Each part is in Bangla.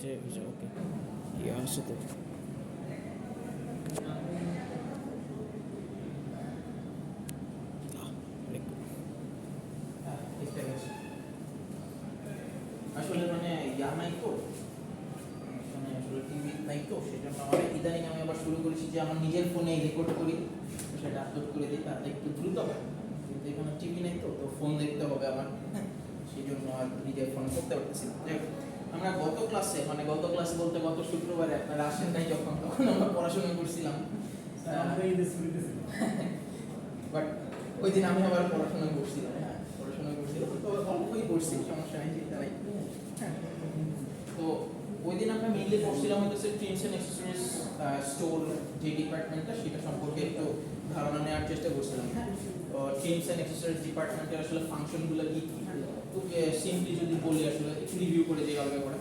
যে ওকে কি আছে তো আসলে মানে ইয়া নাই তো মানে আসলে টিভি নাই তো সেজন্য আমার ইদানিং আমি আবার শুরু করেছি যে আমার নিজের ফোনে রেকর্ড করি সেটা আপলোড করে দিই তাতে একটু দ্রুত হয় কিন্তু এখানে টিভি নেই তো তো ফোন দেখতে হবে আমার সেই জন্য আর নিজের ফোনে করতে পারতেছি না আমরা গত ক্লাসে বলতে গত শুক্রবারে আপনারা আসেন নাই তখন আমরা পড়াশোনা করছিলাম বাট ওই দিন আমি আবার পড়াশোনা করছিলাম তো অল্পই পড়ছি সমস্যা নেই চিন্তা নাই তো ওই দিন আমরা মেইনলি পড়ছিলাম হচ্ছে ট্রিমস এন্ড অ্যাক্সেসরিজ স্টোর যে ডিপার্টমেন্টটা সেটা সম্পর্কে একটু ধারণা নেওয়ার চেষ্টা করছিলাম তো ট্রিমস এন্ড অ্যাক্সেসরিজ ডিপার্টমেন্টের আসলে ফাংশনগুলো কি কি তো সিম্পলি যদি বলি আসলে একটু রিভিউ করে দিই আলাদা করে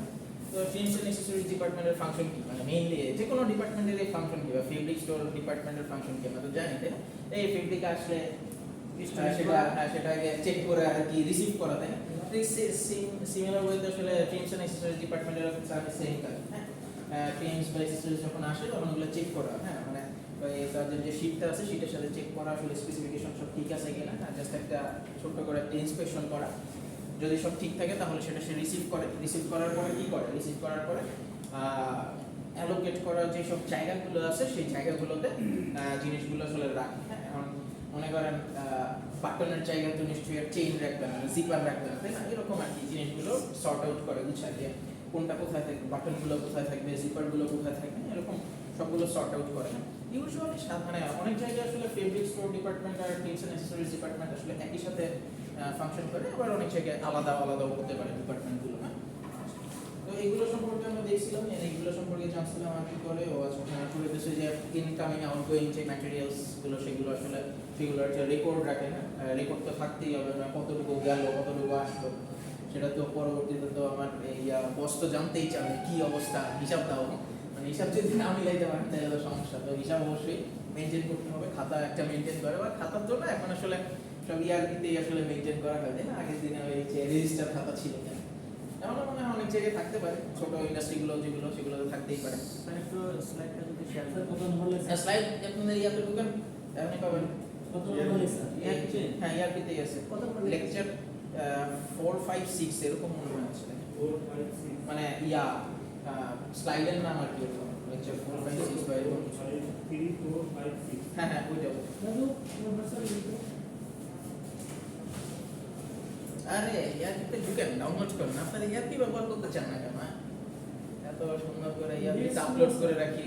তো ট্রিমস এন্ড অ্যাক্সেসরিজ ডিপার্টমেন্টের ফাংশন কি মানে মেইনলি যে কোনো ডিপার্টমেন্টের এই ফাংশন কি বা ফেব্রিক স্টোর ডিপার্টমেন্টের ফাংশন কি আমরা তো জানি তাই না এই ফেব্রিক আসলে সেটা আগে চেক করে আর কি রিসিভ করা তাই না সিমিলার ওয়েতে আসলে ট্রিমস এন্ড অ্যাক্সেসরিজ ডিপার্টমেন্টের সার্ভিস সেম কাজ ট্রিমস বা অ্যাক্সেসরিজ যখন আসে তখন ওগুলো চেক করা মানে তাদের যে শীটটা আছে শীটের সাথে চেক করা আসলে স্পেসিফিকেশন সব ঠিক আছে কিনা জাস্ট একটা ছোট্ট করে একটা ইন্সপেকশন করা যদি সব ঠিক থাকে তাহলে সেটা সে রিসিভ করার পরে কি করে রিসিভ করার পরে অ্যালোকেট করার যে সব জায়গাগুলো আছে সেই জায়গাগুলোতে জিনিসগুলো আসলে রাখে মনে করেন বাটনের জায়গায় তো নিশ্চয়ই চেইন রাখবেন জিপার রাখবেন তাই না এরকম আর কি জিনিসগুলো সর্ট আউট করে গুছায় যে কোনটা কোথায় থাকবে বাটনগুলো কোথায় থাকবে জিপারগুলো কোথায় থাকবে এরকম সবগুলো সর্ট আউট করে ইউজুয়ালি মানে অনেক জায়গায় আসলে ফেব্রিক স্টোর ডিপার্টমেন্ট আর ট্রিমস এন্ড অ্যাক্সেসরিজ ডিপার্টমেন্ট আসলে একই সাথে ফাংশন করে আবার অনেক জায়গায় আলাদাও হতে পারে ডিপার্টমেন্টগুলো তো এইগুলো সম্পর্কে আমরা দেখছিলাম এইগুলো সম্পর্কে জানছিলাম আর কি করে ও আসলে দেশে যে ইনকামিং আউটগোয়িং যে ম্যাটেরিয়ালস গুলো সেগুলোর যে রেকর্ড রাখে না রেকর্ড তো থাকতেই হবে না কতটুকু গেল কতটুকু আসলো সেটা তো পরবর্তীতে তো আমার বস তো জানতেই চাবে কি অবস্থা হিসাব দাও মানে হিসাব যদি না মিলাইতে পারেন তাহলে সমস্যা তো হিসাব অবশ্যই মেনটেন করতে হবে খাতা একটা মেনটেন করে বা খাতার জন্য এখন আসলে সব ইয়ারকিতেই আসলে মেনটেন করা হয় তাই না আগের দিনে ওই যে রেজিস্টার খাতা ছিল না এমন মনে হয় অনেক জায়গায় থাকতে পারে ছোট ইন্ডাস্ট্রিগুলো যেগুলো সেগুলো থাকতেই পারে একটু স্লাইডটা যদি শেয়ার করেন কত হলে স্লাইড আপনাদের ইয়াতে ঢুকেন আপনি পাবেন কত হলে স্যার হ্যাঁ ইয়ারকিতেই আছে কত লেকচার 4 5 6 এরকম মনে হয় আছে 4 5 6 মানে স্লাইডের নাম আর কি এরকম লেকচার 4 5 6 বা এরকম 3 4 5 6 হ্যাঁ ওইটাও দাদু প্রফেসর লিখো আরে ইয়ারকিতে ঢুকেন ডাউনলোড করেন আপনারা ইয়ারকি ব্যবহার করতে চান না কেন এত সুন্দর করে ইয়ারকি আপলোড করে রাখি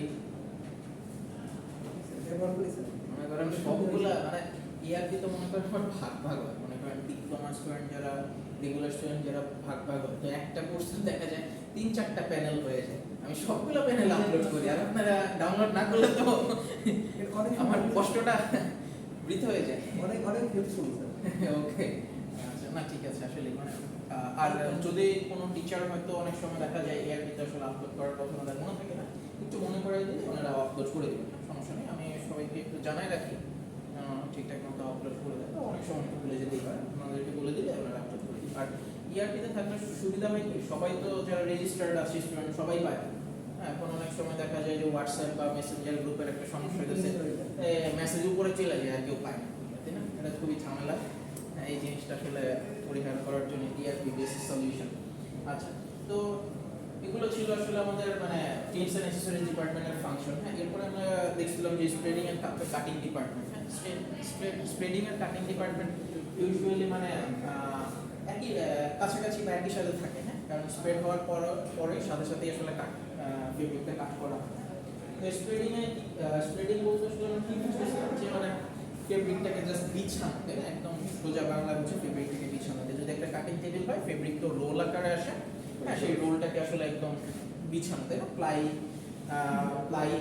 মনে করেন সবগুলা মানে ইয়ারকি তো মনে করেন ভাগ হয় মনে করেন ডিপ্লোমা স্টুডেন্ট যারা রেগুলার স্টুডেন্ট যারা ভাগ হয় তো একটা কোর্সে দেখা যায় 3-4টা প্যানেল হয়ে যায় আমি সবগুলো প্যানেল আপলোড করি আর আপনারা ডাউনলোড না করলে তো আমার কষ্টটা বৃথা হয়ে যায় অনেক হেল্পফুল স্যার ওকে না ঠিক আছে আসলে মানে আর যদি কোনো টিচার হয়তো অনেক সময় দেখা যায় এআরপিতে আসলে আপলোড করার কথা ওনাদের মনে থাকে না একটু মনে করে দিলে ওনারা আপলোড করে দেবেন সমস্যা নেই আমি সবাইকে একটু জানাই রাখি ঠিকঠাক মতো আপলোড করে দেবে অনেক সময় একটু ভুলে যেতেই পারে ওনাদেরকে বলে দিলে ওনারা আপলোড করে দিই আর ইআরপিতে থাকলে সুবিধা হয় কি সবাই তো যারা রেজিস্টার্ড আছে স্টুডেন্ট সবাই পায় এখন অনেক সময় দেখা যায় যে হোয়াটসঅ্যাপ বা মেসেঞ্জার গ্রুপের একটা সমস্যা হয়েছে মেসেজ উপরে চলে যায় আর কেউ পায় না তাই না এটা খুবই ঝামেলা এই জিনিসটা আসলে পরিহার করার জন্য ইআরপি বেসিস সলিউশন আচ্ছা তো এগুলো ছিল আসলে আমাদের মানে ট্রিমস এন্ড অ্যাক্সেসরিজ ডিপার্টমেন্টের ফাংশন এরপরে আমরা দেখছিলাম যে spreading and cutting department spreading and cutting department usually মানে একই কাছাকাছি বা একই সাথে থাকে কারণ স্প্রেড হওয়ার পরে সাথে সাথেই আসলে ফেব্রিকটা কাট করা হয় তো স্প্রেডিং বলতে আসলে কি বুঝতেছিলাম যে মানে ফেব্রিকটাকে জাস্ট বিছানো তাই না একদম সোজা বাংলা বুঝে ফেব্রিকটাকে বিছানো যদি একটা কাটিং টেবিল হয় ফেব্রিক তো রোল আকারে আসে হ্যাঁ সেই রোলটাকে আসলে একদম বিছানো তাই না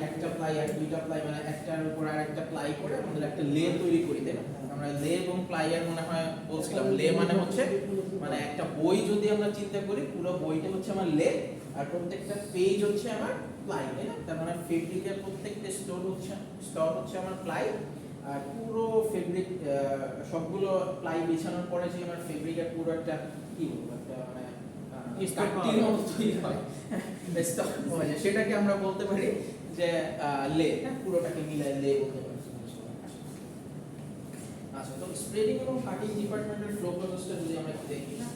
একটা প্লাই আর দুইটা প্লাই মানে একটার উপর আর একটা প্লাই করে আমাদের একটা লে তৈরি করি তাই না আমরা লে এবং প্লাই এর মনে হয় বলছিলাম লে মানে হচ্ছে মানে একটা বই যদি আমরা চিন্তা করি পুরো বইটা হচ্ছে আমার লে আর প্রত্যেকটা পেজ হচ্ছে আমার প্লাই তাই না তার মানে ফেব্রিকের প্রত্যেকটা স্তর হচ্ছে আমার প্লাই আর পুরো ফেব্রিক সবগুলো প্লাই বিছানোর পরে যে আমার ফেব্রিকের পুরো একটা কি বলবো একটা মানে কাটির মতো তৈরি হয়, স্টক হয়, সেটাকে আমরা বলতে পারি যে লে, হ্যাঁ, পুরোটাকে মিলায় লে বলতে পারি। আচ্ছা, তো স্প্রেডিং এবং কাটিং ডিপার্টমেন্টের ফ্লো প্রসেসটা যদি আমরা একটু দেখি না,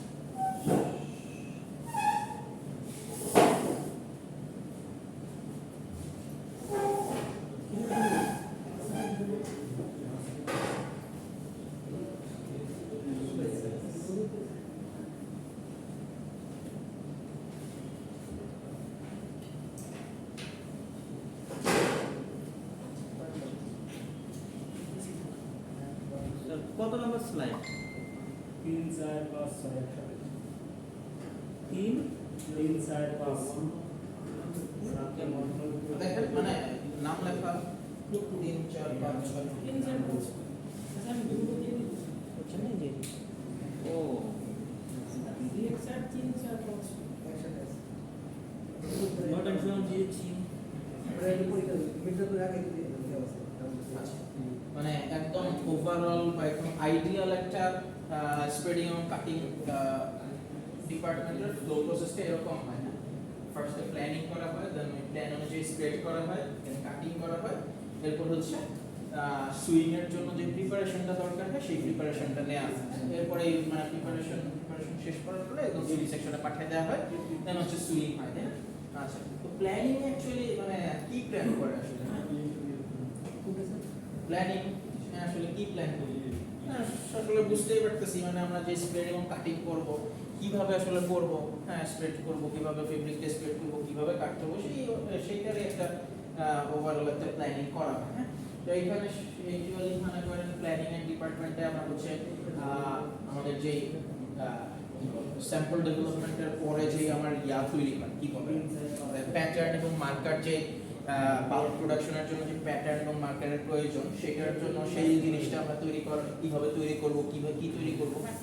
কত নম্বর স্লাইড? 3 4 5 6 একসাথে 3 3 4 5 দেখেন মানে নাম লেখা 3 4 5 6 হচ্ছে না যে ও নট ইনফরমেশন দিয়েছি। আচ্ছা, মানে একদম ওভারঅল বা একদম আইডিয়াল একটা স্প্রেডিং এবং কাটিং ডিপার্টমেন্টের ফ্লো প্রসেসটা এরকম হয় না। ফার্স্টে প্ল্যানিং করা হয়, দেন ওই প্ল্যান অনুযায়ী স্প্রেড করা হয়, দেন কাটিং করা হয়, এরপর হচ্ছে সুইং এর জন্য যে প্রিপারেশনটা দরকার হয় সেই প্রিপারেশনটা নেওয়া হয়। এরপরে এই মানে প্রিপারেশন শেষ করার পরে একদম সুইং সেকশনে পাঠিয়ে দেওয়া হয়, দেন হচ্ছে সুইং হয়, তাই না? আচ্ছা, তো প্ল্যানিং অ্যাকচুয়ালি মানে কি প্ল্যান করে আসলে? প্ল্যানিং আসলে কি প্ল্যান করি? আসলে বুঝতেই পারতেছি, মানে আমরা যে স্প্রেড এবং কাটিং করব কিভাবে আসলে করব, হ্যাঁ স্প্রেড করব কিভাবে, ফেব্রিকটা স্প্রেড করব কিভাবে, কাট করব, সেইটারই একটা ওভারঅল একটা প্ল্যানিং করা হয়। হ্যাঁ, তো এইখানে ইউজুয়ালি মানে করেন প্ল্যানিং এর ডিপার্টমেন্টে আমরা হচ্ছে আমাদের যে স্যাম্পল ডেভেলপমেন্টের পরে যে আমার ইয়া তৈরি হয় কি বলে প্যাটার্ন এবং মার্কার, যে বাল্ক প্রোডাকশনের জন্য যে প্যাটার্ন এবং মার্কারের প্রয়োজন সেটার জন্য সেই জিনিসটা আমরা তৈরি করা কিভাবে তৈরি করব, কিভাবে কি তৈরি করব, হ্যাঁ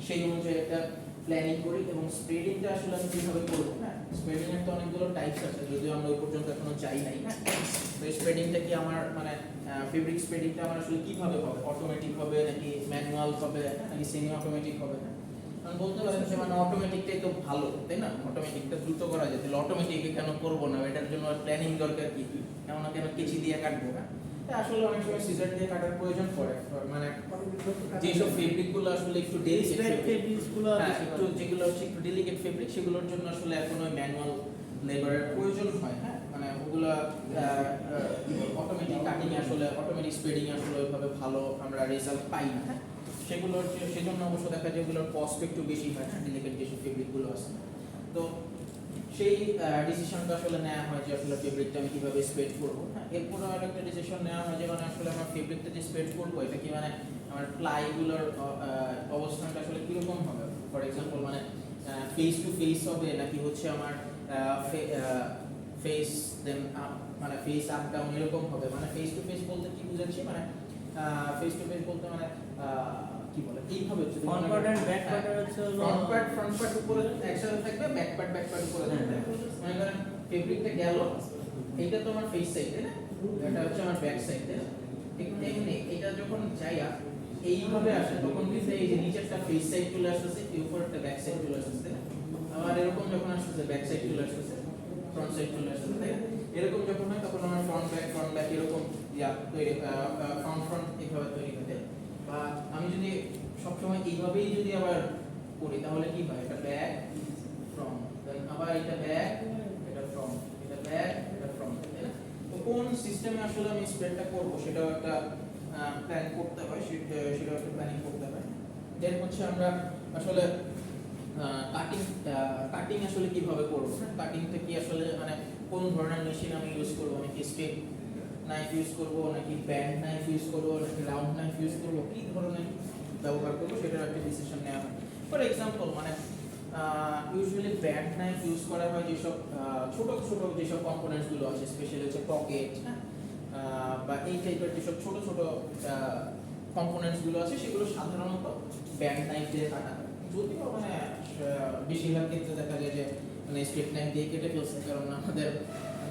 সেই অনুযায়ী একটা প্ল্যানিং করি। এবং স্প্রেডিংটা আসলে আমি কিভাবে করব, হ্যাঁ স্প্রেডিং এর তো অনেকগুলো টাইপস আছে, যদিও আমরা ওই পর্যন্ত এখনো যাই নাই। হ্যাঁ, তো স্প্রেডিংটা কি আমার মানে ফেব্রিক স্প্রেডিংটা আমার আসলে কিভাবে হবে, অটোমেটিক হবে নাকি ম্যানুয়াল হবে নাকি সেমি অটোমেটিক হবে? আমি বলতে পারেন যে মানে অটোমেটিকটাই তো ভালো, তাই না? অটোমেটিকটা দ্রুত করা যায়, তাহলে অটোমেটিকে কেন করবো না? এটার জন্য প্ল্যানিং দরকার কি, এমন কেন কেচি দিয়ে কাটবো না? আসলে অনেক সময় সিজার দিয়ে কাটার প্রয়োজন পড়ে, মানে যেসব ফেব্রিক গুলো আসলে একটু ডেলিকেট ফেব্রিকগুলো একটু যেগুলো হচ্ছে একটু ডেলিকেট ফেব্রিক, সেগুলোর জন্য আসলে এখন ওই ম্যানুয়াল লেবারের প্রয়োজন হয়। হ্যাঁ, মানে ওগুলো অটোমেটিক কাটিং আসলে অটোমেটিক স্প্রেডিং আসলে ওইভাবে ভালো আমরা রেজাল্ট পাই না। হ্যাঁ, সেগুলোর সেজন্য অবশ্য দেখা যায় ওগুলোর কস্ট একটু বেশি হয়, হ্যাঁ ডেলিকেট যেসব ফেব্রিকগুলো আছে। তো সেই ডিসিশনটা আসলে নেওয়া হয় যে আসলে ফেব্রিকটা আমি কিভাবে স্প্রেড করবো। হ্যাঁ, এরপর আর একটা ডিসিশন নেওয়া হয় যে মানে আসলে আমার ফেব্রিকটা যে স্প্রেড করবো এটা কি মানে আমার প্লাইগুলোর অবস্থানটা আসলে কিরকম হবে। ফর এক্সাম্পল মানে ফেস টু ফেস হবে নাকি হচ্ছে আমার ফেস দেন মানে ফেস আপ ডাউন এরকম হবে। মানে ফেস টু ফেস বলতে কি বুঝাচ্ছি, মানে ফেস টু ফেস বলতে মানে কি বলে এইভাবে হচ্ছে front part and back part হচ্ছে ফ্রন্ট পার্ট উপরে একসাথে থাকবে, ব্যাক পার্ট উপরে থাকবে। মনে করেন ফেব্রিকটা গেল, এইটা তো আমার ফেস সাইড, তাই না? এটা হচ্ছে আমার ব্যাক সাইড, তাই না? ঠিক তেমনি এটা যখন যাইয়া এইভাবে আসে তখন কিন্তু এই যে নিচেরটা ফেস সাইড চলে আসতেছে, এই উপরেরটা ব্যাক সাইড চলে আসতেছে, তাই না? আবার এরকম যখন আসতেছে ব্যাক সাইড চলে আসতেছে, ফ্রন্ট সাইড চলে আসতেছে, তাই না? এরকম যখন হয় তখন আমার ফ্রন্ট ব্যাক এরকম ইয়া তৈরি ফ্রন্ট এইভাবে তৈরি হবে। বা আমি যদি সবসময় এইভাবেই যদি আবার করি তাহলে কি হয়, এটা ব্যাক ফ্রন্ট, দেন আবার এটা ব্যাক, এটা ফ্রন্ট, এটা ব্যাক, এটা ফ্রন্ট, তাই না? তো কোন সিস্টেমে আসলে আমি স্প্রেডটা করব সেটাও একটা প্ল্যান করতে হয়, সেটাও একটা প্ল্যানিং করতে হয়। দেন হচ্ছে আমরা আসলে কাটিং আসলে কিভাবে করব, কাটিংটা কি আসলে মানে কোন ধরনের মেশিন আমি ইউজ করব, আমি কি স্টেপ নাইফ ইউজ করবো নাকি ব্যান্ড নাইফ ইউজ করবো নাকি রাউন্ড নাইফ ইউজ করবো, কি ধরনের ব্যবহার করবো সেটার একটা ডিসিশন নেওয়া হয়। ফর এক্সাম্পল মানে ইউজুয়ালি ব্যান্ড নাইফ ইউজ করা হয় যেসব ছোট ছোট যেসব কম্পোনেন্টস গুলো আছে, স্পেশালি হচ্ছে পকেট, হ্যাঁ বা এই টাইপের যেসব ছোট ছোট কম্পোনেন্টস গুলো আছে সেগুলো সাধারণত ব্যান্ড নাইফ দিয়ে কাটা হয়। যদিও মানে বেশিরভাগ ক্ষেত্রে দেখা যায় যে মানে স্ট্রেট নাইফ দিয়ে কেটে ফেলছে, কারণ আমাদের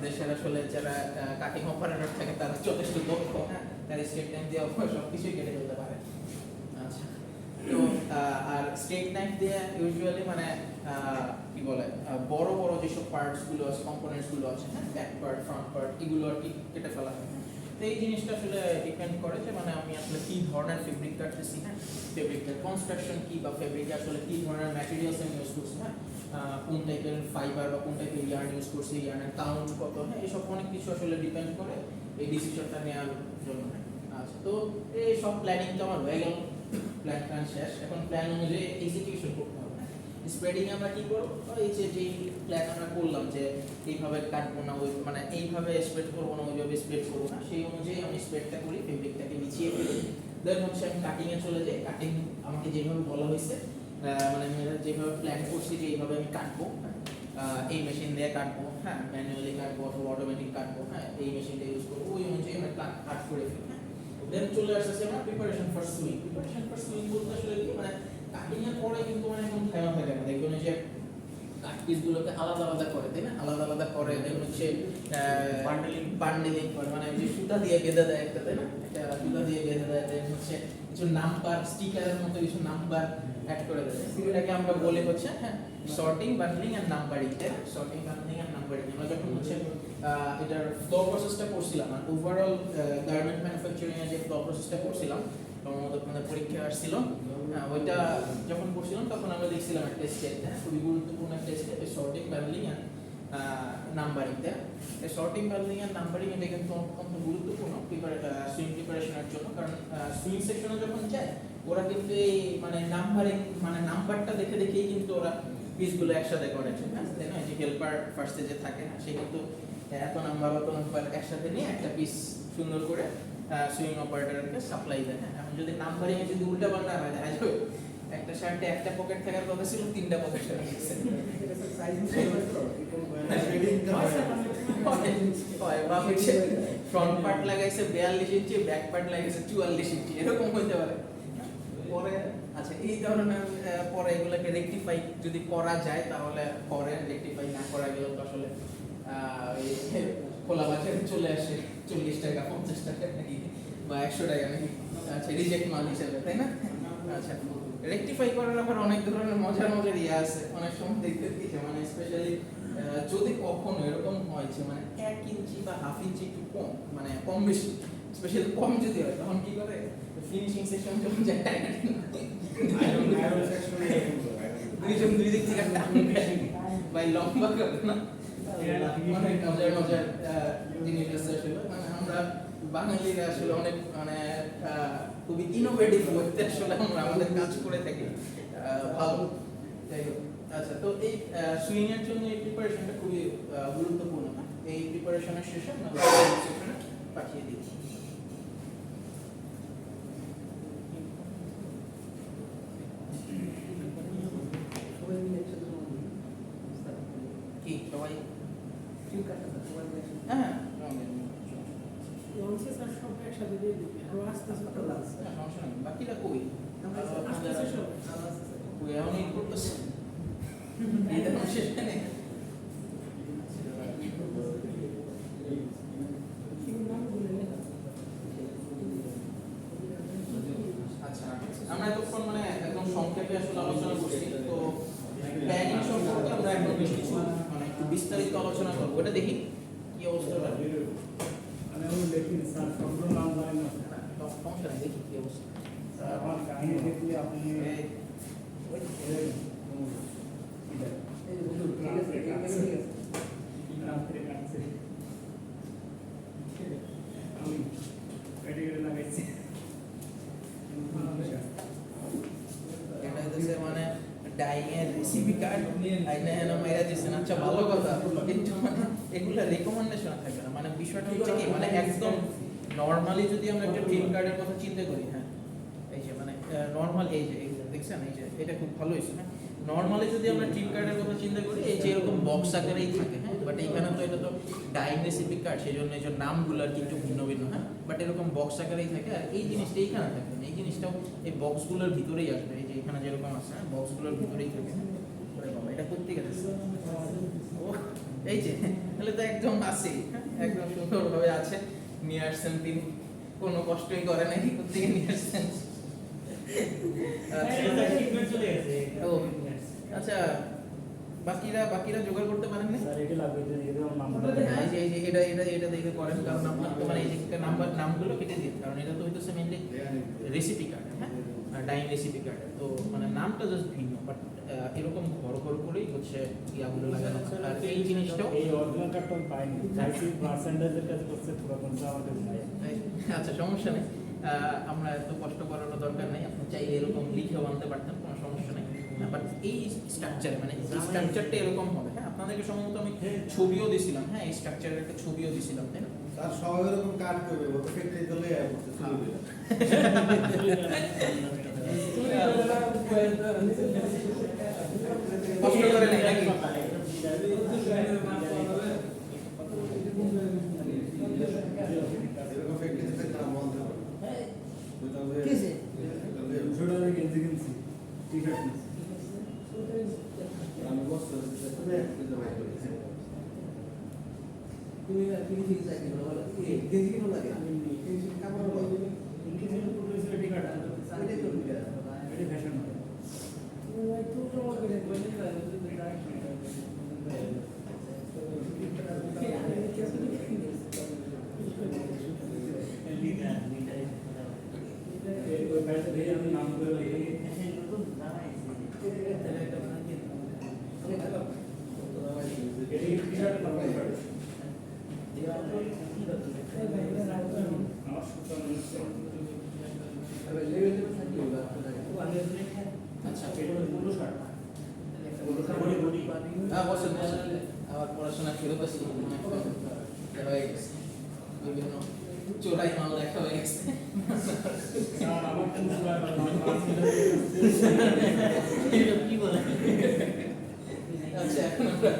দেশের আসলে যারা কাটিং অপারেটর থাকে তারা যথেষ্ট দক্ষ, হ্যাঁ তারা স্ট্রেট নাইফ দিয়ে সব কিছুই কেটে ফেলতে পারে। আচ্ছা, তো আর স্ট্রেট নাইফ দিয়ে ইউজুয়ালি মানে কি বলে বড় বড় যেসব পার্টস গুলো আছে, কম্পোনেন্টস গুলো আছে, হ্যাঁ, ব্যাক পার্ট, ফ্রন্ট পার্ট, এগুলো আর কি কেটে ফেলা হয়। তো এই জিনিসটা আসলে ডিপেন্ড করে যে মানে আমি আসলে কি ধরনের ফেব্রিক কাটতেছি, হ্যাঁ, ফেব্রিকের কনস্ট্রাকশন কি বা ফেব্রিক আসলে কি ধরনের ম্যাটেরিয়ালস আমি ইউজ করছি, হ্যাঁ, কোন টাইপের ফাইবার বা কোন টাইপের ইয়ার্ন ইউজ করছি, ইয়ার্নের কাউন্ট কত, হ্যাঁ, এইসব অনেক কিছু আসলে ডিপেন্ড করে এই ডিসিশনটা নেওয়ার জন্য। আচ্ছা, তো এই সব প্ল্যানিং তো আমার হয়ে গেল, প্ল্যান শেষ। এখন প্ল্যান অনুযায়ী এক্সিকিউশন করতে হবে। স্প্রেডিং আমরা কি করব, এই যে যেই প্ল্যান আমরা করলাম যে এইভাবে কাটবো না, ওই মানে এইভাবে স্প্রেড করবো না, ওইভাবে স্প্রেড করবো না, সেই অনুযায়ী আমি স্প্রেডটা করি, ফেব্রিকটাকে বিছিয়ে ফেলি। দেন হচ্ছে আমি কাটিং এ চলে যাই। কাটিং আমাকে যেভাবে বলা হয়েছে, মানে আমি যেভাবে প্ল্যান করছি যে এইভাবে আমি কাটবো, এই মেশিন দিয়ে কাটবো, হ্যাঁ, ম্যানুয়ালি কাটবো অথবা অটোমেটিক কাটবো, হ্যাঁ, এই মেশিনটা ইউজ করবো, ওই অনুযায়ী আমরা কাট করে ফেলি। দেন চলে আসছে আমরা preparation for swing. Preparation for swing বলতে আসলে কি, মানে কাটিং এর পরে কিন্তু মানে একদম থেমা থাকে না, দেখবেন যে কাট পিস গুলোকে আলাদা আলাদা করে, তাই না, আলাদা আলাদা করে, দেখবেন হচ্ছে বান্ডেলিং করে, মানে যে সুতা দিয়ে বেঁধে দেয় একটা, তাই না, একটা সুতা দিয়ে বেঁধে দেয়, দেন হচ্ছে কিছু নাম্বার, স্টিকারের মতো কিছু নাম্বার অ্যাড করে দেয়, এটাকে আমরা বলি হচ্ছে, হ্যাঁ, সর্টিং, বান্ডলিং এন্ড নাম্বারিং, তাই না, সর্টিং, বান্ডলিং এন্ড নাম্বারিং। আমরা যখন হচ্ছে এটার ফ্লো প্রসেসটা করছিলাম, আর ওভারঅল গার্মেন্ট ম্যানুফ্যাকচারিং এর যে ফ্লো প্রসেসটা করছিলাম, সম্ভবত আপনাদের পরীক্ষা আসছিল, ওইটা যখন করছিলাম তখন আমরা দেখছিলাম একটা স্টেপ, হ্যাঁ, খুবই গুরুত্বপূর্ণ একটা step, sorting, bundling and numbering. এই সর্টিং, বান্ডলিং এন্ড নাম্বারিং এটা কিন্তু অত্যন্ত গুরুত্বপূর্ণ সুইং প্রিপারেশনের জন্য, কারণ সুইং সেকশনে যখন যায় ওরা কিন্তু এই মানে নাম্বারিং, মানে নাম্বারটা দেখে দেখেই কিন্তু ওরা পিসগুলো একসাথে করে, তাই না, যে হেল্পার ফার্স্টে যে থাকে, সে কিন্তু এত নাম্বার একসাথে নিয়ে একটা পিস সুন্দর করে সুইং অপারেটরকে সাপ্লাই দেয়। এখন যদি নাম্বারিং এ যদি উল্টা পাল্টা হয়, দেখা যাবে একটা শার্টে একটা পকেট থাকার কথা ছিল, তিনটা পকেট হয়ে গেছে। বা হচ্ছে ফ্রন্ট পার্ট লাগাইছে 42 ইঞ্চি, ব্যাক পার্ট লাগাইছে 44 ইঞ্চি, এরকম হইতে পারে। পরে আচ্ছা, এই ধরনের পরে এগুলোকে রেকটিফাই যদি করা যায় তাহলে পরে, রেকটিফাই না করা গেলে তো আসলে খোলা বাজারে চলে আসে 40 টাকা, 50 টাকা নাকি বা 100 টাকা নাকি, আচ্ছা, রিজেক্ট মাল হিসেবে, তাই না। আচ্ছা, রেকটিফাই করার আবার অনেক ধরনের মজার মজার ইয়ে আছে। অনেক সময় দেখতে দিচ্ছে, মানে স্পেশালি যদি কখনো এরকম হয় যে মানে 1 ইঞ্চি বা হাফ ইঞ্চি একটু কম, মানে কম বেশি, স্পেশালি কম যদি হয়, তখন কি করে, ফিনিশিং সেকশন যখন যায় আয়রন সেকশনে দুইজন দুই দিক থেকে টান দেয় ভাই, লম্বা করে না, অনেক মজার মজার জিনিস আছে আসলে। মানে আমরা বাঙালিরা আসলে অনেক মানে খুবই ইনোভেটিভ ওয়েতে আসলে আমরা আমাদের কাজ করে থাকি, ভালো। যাই হোক, আচ্ছা, তো এই সুইং এর জন্য এই প্রিপারেশনটা খুবই গুরুত্বপূর্ণ। এই প্রিপারেশনের শেষে আমরা সেকশনে পাঠিয়ে দিচ্ছি। কি সবাই হ্যাঁ, সমস্যা নেই, বাকিটা কই এমনই করতেছে, এটা শেষ নেই। আচ্ছা, আমরা এতক্ষণ মানে একদম সংক্ষেপে আসলে আলোচনা করছি। তো প্ল্যানিং সম্পর্কে আমরা এখন বেশ কিছু মানে একটু বিস্তারিত আলোচনা করবো। এটা দেখি কি অবস্থাটা, আমি দেখিনি স্যার, সম্পূর্ণ নাম জানি না, সমস্যা নেই, দেখি কি অবস্থা। আমার কাহিনী দেখলে আপনি মানে ডাইং এর রেসিপি কার্ড আইনা এনে মাইরা দিছেন। আচ্ছা, ভালো কথা, কিন্তু মানে এগুলা রেকমেন্ডেশন থাকে না। মানে বিষয়টা হচ্ছে কি, মানে একদম নরমালি যদি আমরা একটা ড্রিম কার্ডের কথা চিন্তা করি, হ্যাঁ, এই যে মানে নরমাল এই যে দেখছেন, এই যে এটা খুব ভালো হয়েছে না। নরমালি যদি আমরা ড্রিম কার্ডের কথা চিন্তা করি, এই যে এরকম বক্স আকারেই থাকে, হ্যাঁ, বাট এইখানে তো এটা তো ডাইং রেসিপি কার্ড, সেই জন্য এই যে নামগুলো আর কি একটু ভিন্ন ভিন্ন, হ্যাঁ, বাট এরকম বক্স আকারেই থাকে। আর এই জিনিসটা এইখানে থাকবে না, এই জিনিসটাও এই বক্সগুলোর ভিতরেই আসবে, এই যে এখানে যেরকম আছে, হ্যাঁ, বক্সগুলোর ভিতরেই থাকে। বাবা, এটা করতে গেছে ও, এই যে তাহলে তো একদম আছে, একদম সুন্দরভাবে আছে, নিয়ে আসছেন তিনি, কোনো কষ্টই করে নাই, কোথেকে নিয়ে আসছেন। Shipment চলে গেছে। ও, আচ্ছা বাকিরা জোগাড় করতে পারেন না? স্যার এটা লাগবে যে এরকম নাম্বার হ্যাঁ, এটা দেখে করেন, কারণ আপনার তো মানে এই যে নামগুলো কেটে দিন, কারণ এটা তো হইতেছে মেইনলি রেসিপি কার্ড, হ্যাঁ, ডাইং রেসিপি কার্ড, তো মানে নামটা জাস্ট ভিন্ন, বাট এরকম ঘর করেই হচ্ছে ইয়াগুলো লাগানো হয়। আর এই জিনিসটাও এই অরিজিনাল কার্ডটা আমি পাইনি চাইছি পার্সেন্টেজের কাছে করতে পুরো কোনটা আমাদের নাই আচ্ছা, সমস্যা নেই, আমরা এত কষ্ট করার দরকার নেই, আপনি চাইলে এরকম লিখেও আনতে পারতেন, কোনো সমস্যা নেই, বাট এই স্ট্রাকচারে মানে এই স্ট্রাকচারটা এরকম হবে। হ্যাঁ, আপনাদেরকে সম্ভবত আমি ছবিও দিয়েছিলাম, হ্যাঁ, এই স্ট্রাকচারের একটা ছবিও দিয়েছিলাম, তাই না? তার সবাই এরকম কাট করবে, ও তো ফ্যাক্টরি চলে যায় বলতে শুরু করে। কষ্ট করে নেই নাকি? এরকম ফ্যাক্টরিতে ফেলতে আমরা বন্ধ করবো। তাহলে- কিসে? তাহলে ছোট গেঞ্জি কিনছি টি-শার্ট কিনছি আমি বসতে হচ্ছে, কিন্তু ভাই বলেছি। তুমি ঠিক আছে বলো গেজি কি লাগে কাপড় বলো ইংরেজি পুরো ছিল টি-শার্ট ওইটাই তো লিখা এটা ফ্যাশন ওই ব্যাট দিয়ে আমি নাম করে লিখি এটি টি-শার্ট নাম করে আমার সুতা আচ্ছা, এটা পুরো শার্ট বসেন, আবার পড়াশোনা ফেরত আসি, হয়ে গেছে, বিভিন্ন চোরাই মাল লেখা হয়ে গেছে। আমার তো কি বলে? আচ্ছা, এখন আমরা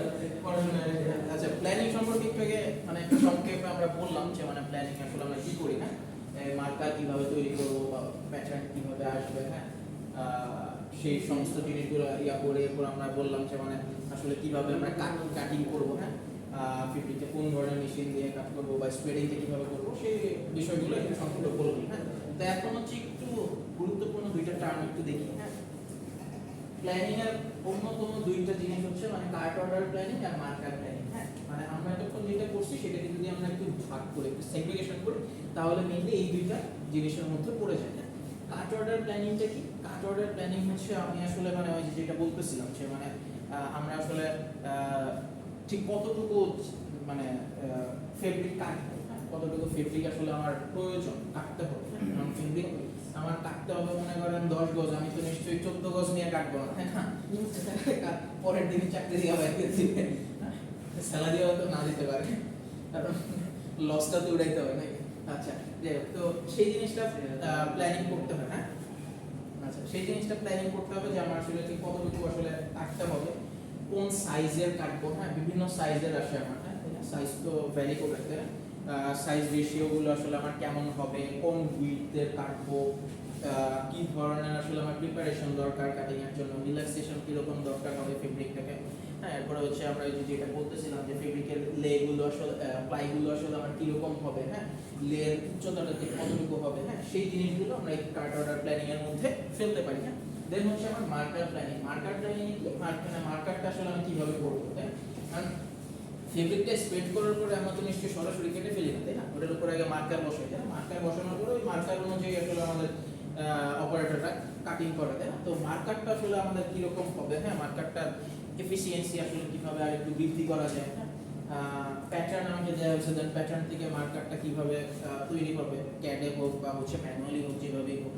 পড়াশোনায়, আচ্ছা, প্ল্যানিং সম্পর্কে একটু আগে মানে একটু সংক্ষেপে আমরা বললাম যে মানে প্ল্যানিং আসলে আমরা কি করি, না মার্কার কিভাবে তৈরি করবো বা প্যাটার্ন কিভাবে আসবে, হ্যাঁ, সেই সমস্ত জিনিসগুলো ইয়া করে, এরপর আমরা বললাম যে মানে আসলে কিভাবে আমরা কাটিং করবো, হ্যাঁ, ফেব্রিকটা কোন ধরনের মেশিন দিয়ে কাট করবো বা স্প্রেডিংটা কিভাবে করবো, সেই বিষয়গুলো একটু সংক্ষেপে বলবো, হ্যাঁ। তো এখন হচ্ছে একটু গুরুত্বপূর্ণ দুইটা টার্ম একটু দেখি, হ্যাঁ। প্ল্যানিং এর অন্যতম দুইটা জিনিস হচ্ছে মানে কার্ট অর্ডার প্ল্যানিং আর মার্কার প্ল্যানিং, হ্যাঁ, মানে আমরা এতক্ষণ যেটা করছি সেটাকে যদি আমরা একটু ভাগ করে একটু সেগ্রিগেশন করি, তাহলে মেইনলি এই দুইটা জিনিসের মধ্যে পড়ে যায়। কার্ট অর্ডার প্ল্যানিংটা কি? কার্ট অর্ডার প্ল্যানিং হচ্ছে আমি আসলে মানে ওই যেটা বলতেছিলাম যে মানে আমরা আসলে ঠিক কতটুকু মানে ফেব্রিক কাটবো, হ্যাঁ, কতটুকু ফেব্রিক আসলে আমার প্রয়োজন কাটতে হবে, কারণ ফেব্রিক আমার কাটতে হবে মনে করেন 10 গজ, আমি তো নিশ্চয়ই 14 গজ নিয়ে কাটবো না, তাই না? পরের দিনই চাকরি দিয়ে বাইরে দিবে, স্যালারিও তো না দিতে পারে, কারণ লসটা তো উড়াইতে হবে নাকি? আচ্ছা, যাই হোক, তো সেই জিনিসটা প্ল্যানিং করতে হবে, হ্যাঁ। আচ্ছা, সেই জিনিসটা প্ল্যানিং করতে হবে যে আমার আসলে ঠিক কতটুকু আসলে কাটতে হবে, কোন সাইজের কাটবো, হ্যাঁ, বিভিন্ন সাইজের আসে আমার, হ্যাঁ, সাইজ তো ভ্যারি করে, তাই না? সাইজ রেশিও গুলো আসলে আমার কেমন হবে, কোন উইডথের কাটবো, কি ধরনের আসলে আমার প্রিপারেশন দরকার কাটিং এর জন্য, রিল্যাক্সেশন কিরকম দরকার হবে ফেব্রিকটাকে, হ্যাঁ। এরপরে হচ্ছে আমরা যেটা বলতেছিলাম যে ফেব্রিকের লেগুলো আসলে প্লাইগুলো আসলে আমার কিরকম হবে, হ্যাঁ, লের উচ্চতাটা ঠিক কতটুকু হবে, হ্যাঁ, সেই জিনিসগুলো আমরা এই কার্ট অর্ডার প্ল্যানিং এর মধ্যে ফেলতে পারি, হ্যাঁ। দেন হচ্ছে আমার মার্কার প্ল্যানিং। মার্কার প্ল্যানিং কি? মার্কারটা আসলে আমি কিভাবে করবো, তাই না? কারণ ফেব্রিকটা স্প্রেড করার পরে আমরা তো নিশ্চয়ই সরাসরি কেটে ফেলি না, তাই না? ওটার উপরে আগে মার্কার বসাই, তাই না? মার্কার বসানোর পরে ওই মার্কার অনুযায়ী আসলে আমাদের অপারেটরটা কাটিং করে, তাই না? তো মার্কারটা আসলে আমাদের কিরকম হবে, হ্যাঁ, মার্কারটার এফিসিয়েন্সি আসলে কিভাবে আর একটু বৃদ্ধি করা যায়, হ্যাঁ। প্যাটার্ন আমাকে দেওয়া হয়েছে, দেন প্যাটার্ন থেকে মার্কারটা কিভাবে তৈরি হবে, ক্যাডে হোক বা হচ্ছে ম্যানুয়ালি হোক, যেভাবেই হোক,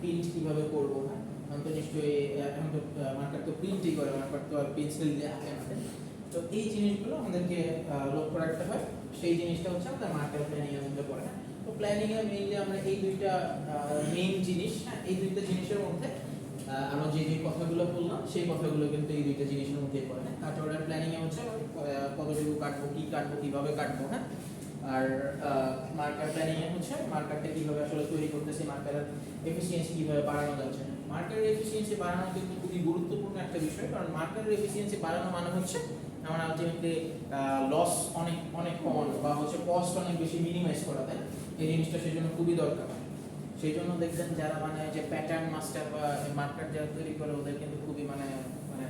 প্রিন্ট কিভাবে করবো, হ্যাঁ। এখন তো নিশ্চয়ই এখন তো মার্কার তো প্রিন্টই করে, মার্কার তো আর পেন্সিল দিয়ে আঁকে না, তাই না? তো এই জিনিসগুলো আমাদেরকে লক্ষ্য রাখতে হয়, সেই জিনিসটা হচ্ছে আমাদের মার্কার প্ল্যানিং এর মধ্যে পড়ে, হ্যাঁ। তো প্ল্যানিং এ মেইনলি আমরা এই দুইটা মেইন জিনিস, হ্যাঁ, এই দুইটা জিনিসের মধ্যে আমরা যে যে কথাগুলো বললাম সেই কথাগুলো কিন্তু এই দুইটা জিনিসের মধ্যেই পড়ে, হ্যাঁ। কাট অর্ডার প্ল্যানিং এ হচ্ছে কতটুকু কাটবো, কি কাটবো, কিভাবে কাটবো, হ্যাঁ। আর মার্কার প্ল্যানিং এ হচ্ছে মার্কারটা কিভাবে আসলে তৈরি করতেছি, মার্কারের এফিসিয়েন্সি কিভাবে বাড়ানো যাচ্ছে। মার্কারের এফিসিয়েন্সি বাড়ানো কিন্তু খুবই গুরুত্বপূর্ণ একটা বিষয়, কারণ মার্কারের এফিসিয়েন্সি বাড়ানো মানে হচ্ছে আমার আলটিমেটলি লস অনেক অনেক কমানো বা হচ্ছে কস্ট অনেক বেশি মিনিমাইজ করা, তাই এই জিনিসটা সেজন্য খুবই দরকার। সেই জন্য দেখবেন যারা মানে যে প্যাটার্ন মাস্টার বা মার্কার যারা তৈরি করে ওদের কিন্তু খুবই মানে মানে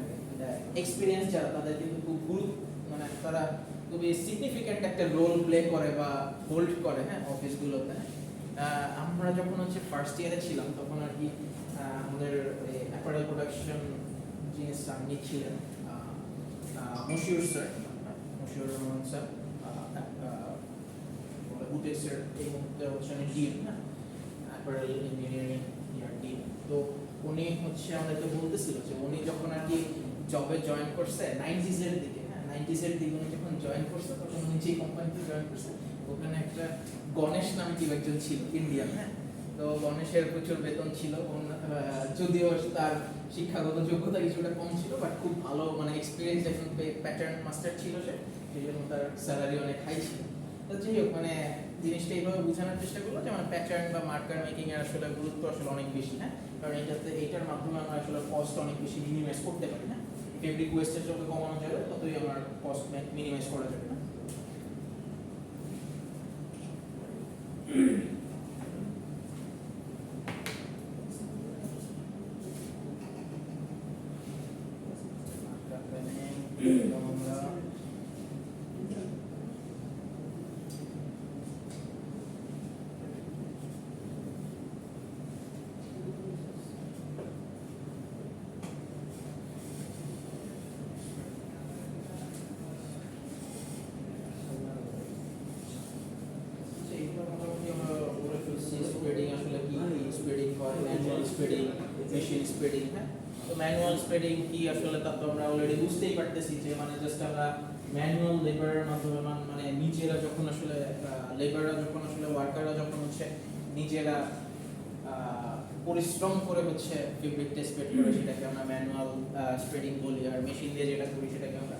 এক্সপিরিয়েন্স যারা তাদের কিন্তু খুব মানে তারা খুবই সিগনিফিক্যান্ট একটা রোল প্লে করে বা হোল্ড করে হ্যাঁ অফিসগুলোতে। আমরা যখন হচ্ছে ফার্স্ট ইয়ারে ছিলাম তখন আর কি আমাদের অ্যাপারেল প্রোডাকশন যিনি সামনে ছিলেন মশিউর স্যার, মশিউর রহমান স্যার বুটেক্সের এই মুহূর্তে হচ্ছে ডিন হ্যাঁ অ্যাপারেল ইঞ্জিনিয়ারিং ইয়ার ডিন। তো উনি হচ্ছে আমাদেরকে বলতেছিল যে উনি যখন আর কি জবে জয়েন করছে 90s এর দিকে, হ্যাঁ 90s এর দিকে উনি যখন জয়েন করছে তখন উনি যে কোম্পানিতে জয়েন করছে ওখানে একটা গণেশ নামে কেউ একজন ছিল ইন্ডিয়ান হ্যাঁ। তো গণেশের প্রচুর বেতন ছিল, যদিও তার শিক্ষাগত যোগ্যতা কিছুটা কম ছিল বাট খুব ভালো মানে এক্সপিরিয়েন্স এখন প্যাটার্ন মাস্টার ছিল সে, সেই জন্য তার স্যালারি অনেক হাই ছিল। তো যাই হোক মানে জিনিসটা এইভাবে বোঝানোর চেষ্টা করলো যে মানে প্যাটার্ন বা মার্কার মেকিং এর আসলে গুরুত্ব আসলে অনেক বেশি হ্যাঁ, কারণ এইটার মাধ্যমে আমরা আসলে কস্ট অনেক বেশি মিনিমাইজ করতে পারি না। ফেব্রিক ওয়েস্টেজ যত কমানো যাবে ততই আমার কস্ট মিনিমাইজ করা যাবে না। স্প্রেডিং হ্যাঁ, তো ম্যানুয়াল স্প্রেডিং কি আসলে তা তো আমরা অলরেডি বুঝতেই পারতেছি যে মানে জাস্ট আমরা ম্যানুয়াল লেবারের মাধ্যমে মানে নিজেরা যখন আসলে লেবাররা যখন আসলে ওয়ার্কাররা যখন হচ্ছে নিজেরা পরিশ্রম করে হচ্ছে ফেব্রিকটা স্প্রেড করে সেটাকে আমরা ম্যানুয়াল স্প্রেডিং বলি, আর মেশিন দিয়ে যেটা করি সেটাকে আমরা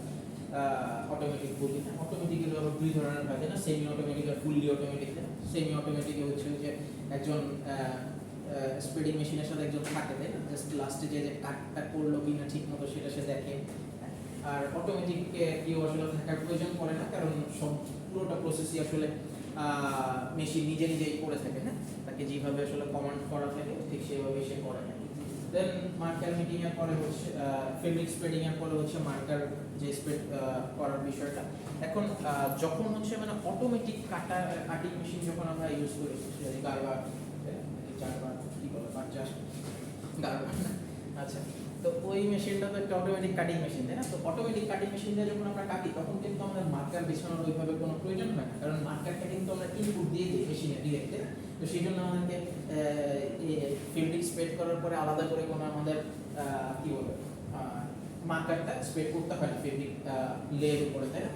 অটোমেটিক বলি। অটোমেটিকের আবার দুই ধরনের থাকে না, সেমি অটোমেটিক আর ফুললি অটোমেটিক। সেমি অটোমেটিক হচ্ছে যে একজন স্প্রেডিং মেশিনের সাথে একজন থাকে তাই না, জাস্ট লাস্টে যে কাটটা করলো কিনা ঠিক মতো সেটা সে দেখে। আর অটোমেটিক কেউ আসলে থাকার প্রয়োজন পড়ে না, কারণ সব পুরোটা প্রসেসই আসলে মেশিন নিজে নিজেই করে থাকে হ্যাঁ, তাকে যেভাবে আসলে কমান্ড করা থাকে ঠিক সেভাবে সে করে না। দেন মার্কার মেকিং এর পরে হচ্ছে ফেব্রিক স্প্রেডিং এর পরে হচ্ছে মার্কার যে স্প্রেড করার বিষয়টা। এখন যখন হচ্ছে মানে অটোমেটিক কাটিং মেশিন যখন আমরা ইউজ করি গারবার কি বলে গারবার না, আচ্ছা তো ওই মেশিনটা তো একটা অটোমেটিক কাটিং মেশিন তাই না। তো অটোমেটিক কাটিং মেশিন দিয়ে যখন আমরা কাটি তখন কিন্তু আমাদের মার্কার বিছানোর ওইভাবে কোনো প্রয়োজন হয় না, কারণ মার্কারটা কিন্তু আমরা ইনপুট দিয়ে দিই মেশিনে ডিরেক্ট। তো সেই জন্য আমাদেরকে ফেব্রিক স্প্রেড করার পরে আলাদা করে কোনো আমাদের কি বলে মার্কারটা স্প্রেড করতে হয় না ফেব্রিক লেয়ার উপরে তাই না।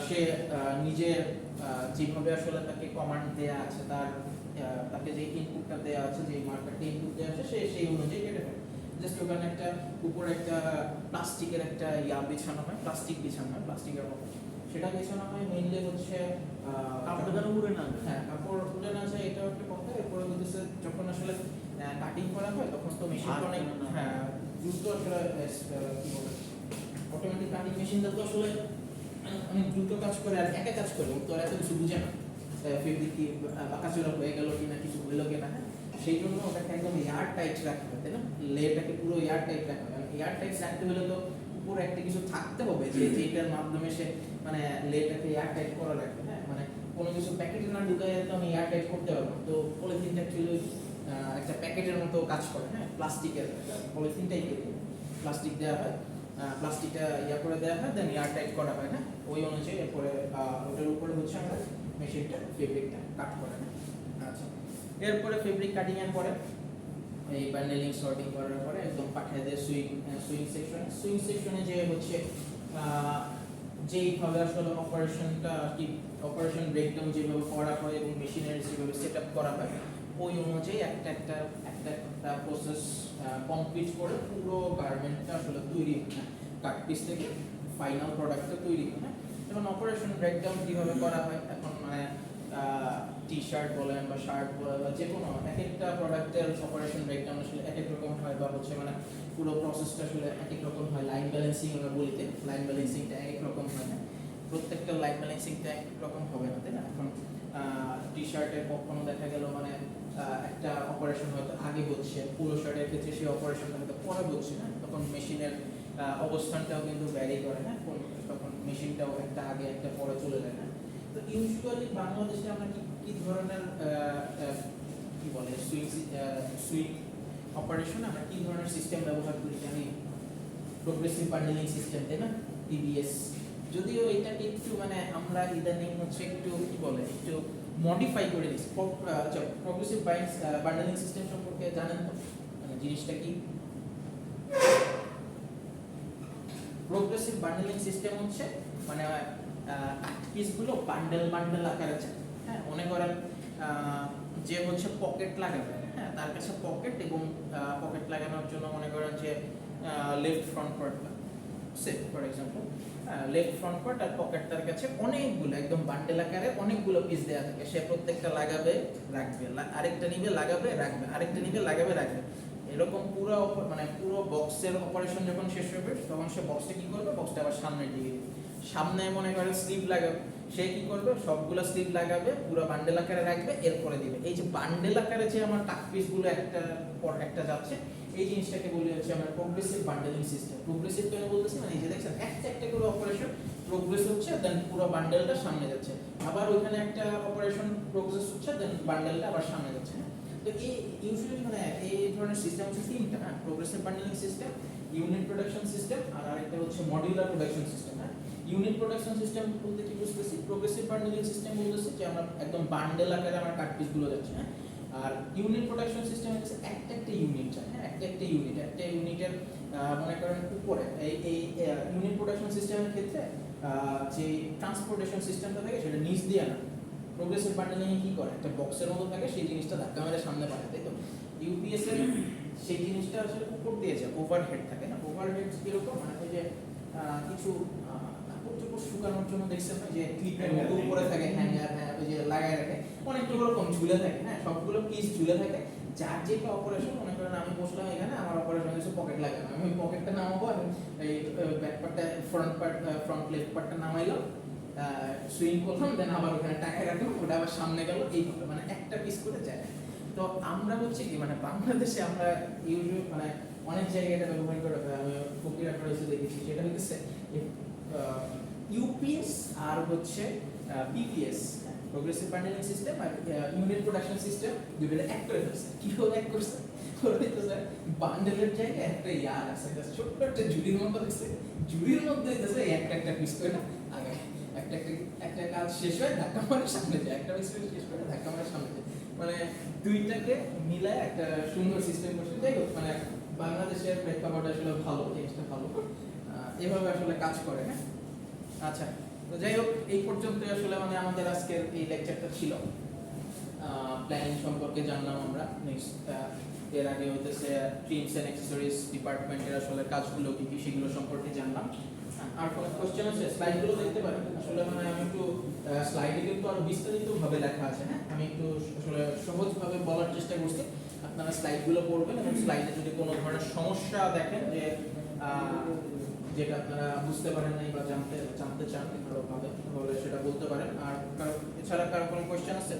সে নিজে যেভাবে আসলে তাকে কমান্ড দেওয়া আছে তাকে যে ইনপুটটা দেওয়া আছে, যে মার্কারটা ইনপুট দেওয়া আছে সে সেই অনুযায়ী কেটে ফেলে। জাস্ট ওখানে একটা উপরে একটা প্লাস্টিকের একটা বিছানো হয়, প্লাস্টিক বিছানো হয় প্লাস্টিকের মতো, সেটা বিছানো হয় মেইনলি হচ্ছে কাপড় উড়ে না। হ্যাঁ কাপড় উড়ে না যায় এটাও একটা কথা। এরপরে হচ্ছে যখন আসলে কাটিং করা হয় তখন তো মেশিনটা অনেক হ্যাঁ দ্রুত আসলে কি বলে অটোমেটিক কাটিং মেশিনটা তো আসলে অনেক দ্রুত কাজ করে আর একা কাজ করে, তো আর এত কিছু বুঝে না ফেব্রিক কি বাঁকাচোরা হয়ে গেল কিনা কিছু হইলো কিনা হ্যাঁ, সেই জন্য ওটাকে একদম এয়ার টাইট রাখতে হবে তাই না, লেয়ারটাকে পুরো এয়ার টাইট রাখতে হবে। এয়ার টাইট রাখতে হলে তো উপরে একটা কিছু থাকতে হবে যে যেটার মাধ্যমে সে মানে লেয়ারটাকে এয়ার টাইট করা রাখবে হ্যাঁ, মানে কোনো কিছু প্যাকেটে না ঢুকাই তো আমি এয়ার টাইট করতে পারবো। তো পলিথিনটা অ্যাকচুয়ালি একটা প্যাকেটের মতো কাজ করে হ্যাঁ, প্লাস্টিকের পলিথিনটাই প্লাস্টিক দেওয়া হয়, প্লাস্টিকটা করে দেওয়া হয় দেন এয়ার টাইট করা হয় না, ওই অনুযায়ী এরপরে ওটার উপরে হচ্ছে আমরা মেশিনটা ফেব্রিকটা কাট করে না। আচ্ছা এরপরে ফেব্রিক কাটিং এর পরে এই বান্ডেলিং সর্টিং করার পরে একদম পাঠিয়ে দেয় সুইং সেকশনে যে হচ্ছে যেইভাবে আসলে অপারেশনটা কি অপারেশন ব্রেকডাউন যেভাবে করা হয় এবং মেশিনারি যেভাবে সেট আপ করা হয় ওই অনুযায়ী একটা প্রসেস কমপ্লিট করে পুরো গার্মেন্টটা আসলে তৈরি হয় কাট পিস থেকে ফাইনাল প্রোডাক্টটা তৈরি হয়। যেমন অপারেশন ব্রেকডাউন কীভাবে করা হয় এখন মানে টি শার্ট বলেন বা শার্ট বলেন বা যে কোনো এক একটা প্রোডাক্টের অপারেশন ব্রেকডাউন আসলে এক এক রকম হয় বা হচ্ছে মানে পুরো প্রসেসটা আসলে এক এক রকম হয়। লাইন ব্যালেন্সিং আমরা বলিতে লাইন ব্যালেন্সিংটা এক এক রকম হয় না, প্রত্যেকটা লাইন ব্যালেন্সিংটা এক এক রকম হবে না তাই না। এখন টি শার্টের কখনো দেখা গেল মানে একটা অপারেশন হয়তো আগে হচ্ছে, পুরো শার্টের ক্ষেত্রে সেই অপারেশনটা হয়তো পরে হচ্ছে, হ্যাঁ, তখন মেশিনের অবস্থানটাও কিন্তু ভ্যারি করে, হ্যাঁ, তখন মেশিনটাও একটা আগে একটা পরে চলে যায়, হ্যাঁ। তো ইউজুয়ালি বাংলাদেশে আমরা কি ধরনের কি বলে সুইং অপারেশন আমরা কি ধরনের সিস্টেম ব্যবহার করি জানি? প্রোগ্রেসিভ বান্ডেলিং সিস্টেম, তাই না, পিবিএস। যদিও এটাকে একটু মানে আমরা ইদানিং হচ্ছে একটু কি বলে একটু মডিফাই করে দিচ্ছি। আচ্ছা, প্রোগ্রেসিভ বান্ডেলিং সিস্টেম সম্পর্কে জানেন তো, মানে জিনিসটা কি? প্রোগ্রেসিভ বান্ডেলিং সিস্টেম হচ্ছে মানে পিসগুলো বান্ডেল আকারে আছে, হ্যাঁ। মনে করেন যে হচ্ছে পকেট লাগাবে, হ্যাঁ, তার কাছে পকেট এবং পকেট লাগানোর জন্য মনে করেন যে left front part, say for example left front part আর পকেট, তার কাছে অনেকগুলো একদম বান্ডেল আকারে অনেকগুলো পিস দেওয়া থাকে। সে প্রত্যেকটা লাগাবে রাখবে, আরেকটা নিবে লাগাবে রাখবে, আরেকটা নিবে লাগাবে রাখবে, এরকম পুরো মানে পুরো বক্সের অপারেশন যখন শেষ হবে তখন সে বক্সটা কি করবে, বক্সটা আবার সামনের দিকে দিবে। সামনে মনে করে স্লিভ লাগাবে, সে কি করবে, সবগুলো স্লিভ লাগাবে, পুরো বান্ডেল আকারে রাখবে, এরপরে দিবে। এই যে বান্ডেল আকারে যে আমার টাক পিসগুলো একটা পর একটা যাচ্ছে, এই জিনিসটাকে বলি হচ্ছে আমরা প্রোগ্রেসিভ বান্ডেলিং সিস্টেম। প্রোগ্রেসিভ কেন বলতেছি, মানে এই যে দেখছেন একটা একটা করে অপারেশন প্রোগ্রেস হচ্ছে, দেন পুরো বান্ডেলটা সামনে যাচ্ছে, আবার ওখানে একটা অপারেশন প্রোগ্রেস হচ্ছে, দেন বান্ডেলটা আবার সামনে যাচ্ছে, হ্যাঁ। তো এই ইউজুয়ালি মানে এই ধরনের সিস্টেম হচ্ছে তিনটা, হ্যাঁ, progressive bundling system, unit production system, আর আরেকটা হচ্ছে মডিউলার প্রোডাকশন সিস্টেম, হ্যাঁ। ইউনিট প্রোডাকশন সিস্টেম বলতে কি বুঝতেছি, প্রোগ্রেসিভ বান্ডেলিং সিস্টেম বলতেছে যে আমরা একদম বান্ডেল আকারে আমার কাট পিসগুলো যাচ্ছে, হ্যাঁ। আর ইউনিট প্রোডাকশন সিস্টেম হচ্ছে একটা ইউনিট, হ্যাঁ, একটা ইউনিটের মনে করেন উপরে এই ইউনিট প্রোডাকশন সিস্টেমের ক্ষেত্রে যে ট্রান্সপোর্টেশন সিস্টেমটা থাকে সেটা নিচ দিয়ে না। প্রোগ্রেসিভ বান্ডেলিং কি করে, একটা বক্সের মতো থাকে, সেই জিনিসটা ধাক্কা মেরে সামনে পাঠায়, তাই তো। ইউপিএস এর সেই জিনিসটা আসলে উপর দিয়ে যায়, ওভারহেড থাকে না। ওভারহেড কিরকম, মানে ওই যে কিছু কাপড় শুকানোর জন্য দেখছেন যে ক্লিপের মতো উপরে থাকে, হ্যাঙ্গার, হ্যাঁ, ওই যে লাগায় রাখে, অনেকগুলো রকম ঝুলে থাকে, হ্যাঁ, সবগুলো পিস ঝুলে থাকে। যার যেটা অপারেশন, মনে করেন আমি বসলাম এখানে, আমার অপারেশন হচ্ছে পকেট লাগানো, আমি পকেটটা নামাবো, আমি এই ব্যাক পার্টটা ফ্রন্ট লেফট পার্টটা নামাইলাম, সুইং করলাম, দেন আবার ওখানে টাকায় রাখলাম, ওটা আবার সামনে গেল, এইভাবে মানে একটা পিস করে যায়। তো আমরা হচ্ছে কি মানে বাংলাদেশে আমরা ইউজুয়ালি মানে অনেক জায়গায় এটা ব্যবহার করে, আমি ফকির আকারে দেখেছি, সেটা হচ্ছে ইউপিএস আর হচ্ছে পিপিএস, প্রোগ্রেসিভ বান্ডেলিং সিস্টেম আর ইউনিট প্রোডাকশন সিস্টেম, দুটো এক করে ফেলছে। কিভাবে এক করছে, বান্ডেলের জায়গায় একটা ইয়ার আছে, ছোট্ট একটা ঝুড়ির মতো দেখছে, ঝুড়ির মধ্যে দেখছে একটা পিস করে না আগে একটা কাজ শেষ হয় ধাক্কা মারে সামনে যায়, একটা পিস শেষ করে ধাক্কা মারে সামনে যায়, মানে দুইটাকে মিলায় একটা সুন্দর সিস্টেম করছে। যাই হোক, মানে বাংলাদেশের প্রেক্ষাপট আসলে ভালো, জিনিসটা ভালো, এভাবে আসলে কাজ করে, হ্যাঁ। আচ্ছা, তো যাই হোক, এই পর্যন্ত আসলে মানে আমাদের আজকের এই লেকচারটা ছিল। প্ল্যানিং সম্পর্কে জানলাম আমরা, নেক্সট এর আগে হইতেছে ট্রিমস এন্ড অ্যাক্সেসরিজ ডিপার্টমেন্টের আসলে কাজগুলো কি কি সেগুলো সম্পর্কে জানলাম। আর কোনো কোশ্চেন আছে? স্লাইডগুলো দেখতে পারেন। আসলে মানে আমি একটু স্লাইডে কিন্তু আরো বিস্তারিতভাবে লেখা আছে, হ্যাঁ, আমি একটু আসলে সহজভাবে বলার চেষ্টা করছি। আপনারা স্লাইডগুলো পড়বেন এবং স্লাইডে যদি কোনো ধরনের সমস্যা দেখেন যে যেটা আপনারা বুঝতে পারেন নাই বা জানতে চান ভালোভাবে, তাহলে সেটা বলতে পারেন। আর এছাড়া কারো কোনো কোশ্চেন আছে?